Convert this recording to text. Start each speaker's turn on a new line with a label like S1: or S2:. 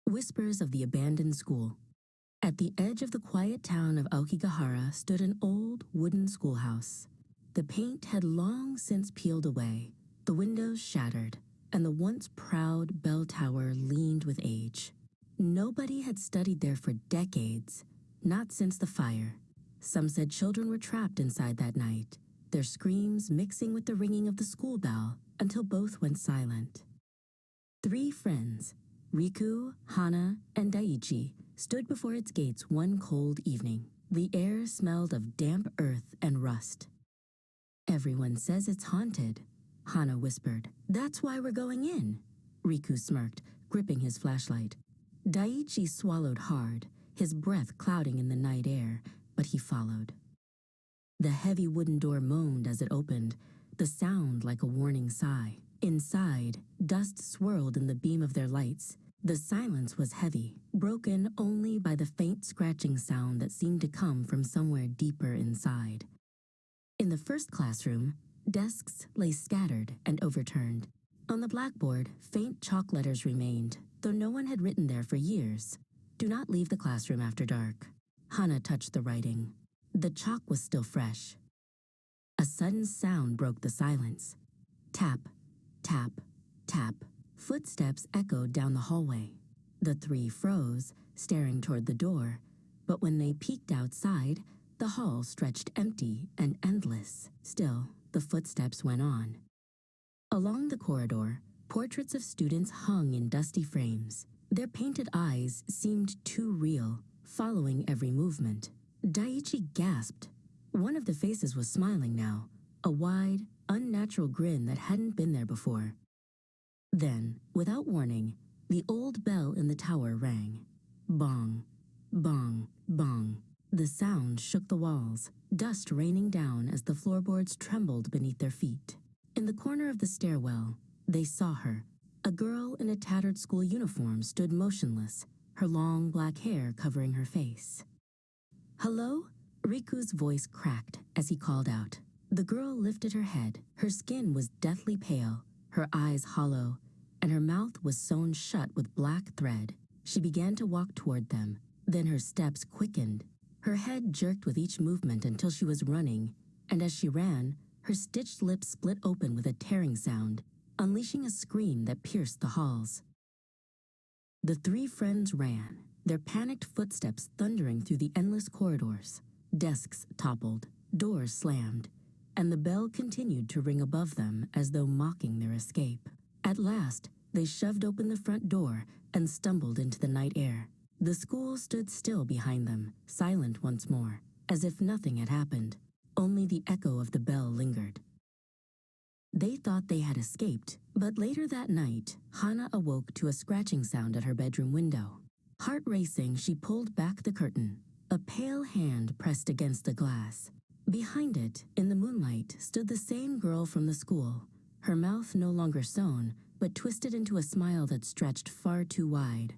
S1: Whispers of the abandoned school. At the edge of the quiet town of Aokigahara stood an old wooden schoolhouse. The paint had long since peeled away, the windows shattered, and the once proud bell tower leaned with age. Nobody had studied there for decades, not since the fire. Some said children were trapped inside that night, their screams mixing with the ringing of the school bell until both went silent. 3 friends, Riku, Hana, and Daiichi, stood before its gates one cold evening. The air smelled of damp earth and rust. "Everyone says it's haunted," Hana whispered. "That's why we're going in," Riku smirked, gripping his flashlight. Daiichi swallowed hard, his breath clouding in the night air, but he followed. The heavy wooden door moaned as it opened, the sound like a warning sigh. Inside, dust swirled in the beam of their lights. The silence was heavy, broken only by the faint scratching sound that seemed to come from somewhere deeper inside. In the first classroom, desks lay scattered and overturned. On the blackboard, faint chalk letters remained, though no one had written there for years. "Do not leave the classroom after dark." Hana touched the writing. The chalk was still fresh. A sudden sound broke the silence. Tap, tap, tap. Footsteps echoed down the hallway. The 3 froze, staring toward the door, but when they peeked outside, the hall stretched empty and endless. Still, the footsteps went on. Along the corridor, portraits of students hung in dusty frames. Their painted eyes seemed too real, following every movement. Daiichi gasped. One of the faces was smiling now, a wide, unnatural grin that hadn't been there before. Then, without warning, the old bell in the tower rang. Bong, bong, bong. The sound shook the walls, dust raining down as the floorboards trembled beneath their feet. In the corner of the stairwell, they saw her. A girl in a tattered school uniform stood motionless, her long black hair covering her face. "Hello?" Riku's voice cracked as he called out. The girl lifted her head. Her skin was deathly pale, her eyes hollow, and her mouth was sewn shut with black thread. She began to walk toward them. Then her steps quickened. Her head jerked with each movement until she was running, and as she ran, her stitched lips split open with a tearing sound, unleashing a scream that pierced the halls. The 3 friends ran, their panicked footsteps thundering through the endless corridors. Desks toppled, doors slammed, and the bell continued to ring above them as though mocking their escape. At last, they shoved open the front door and stumbled into the night air. The school stood still behind them, silent once more, as if nothing had happened. Only the echo of the bell lingered. They thought they had escaped, but later that night, Hana awoke to a scratching sound at her bedroom window. Heart racing, she pulled back the curtain. A pale hand pressed against the glass. Behind it, in the moonlight, stood the same girl from the school, her mouth no longer sewn, but twisted into a smile that stretched far too wide.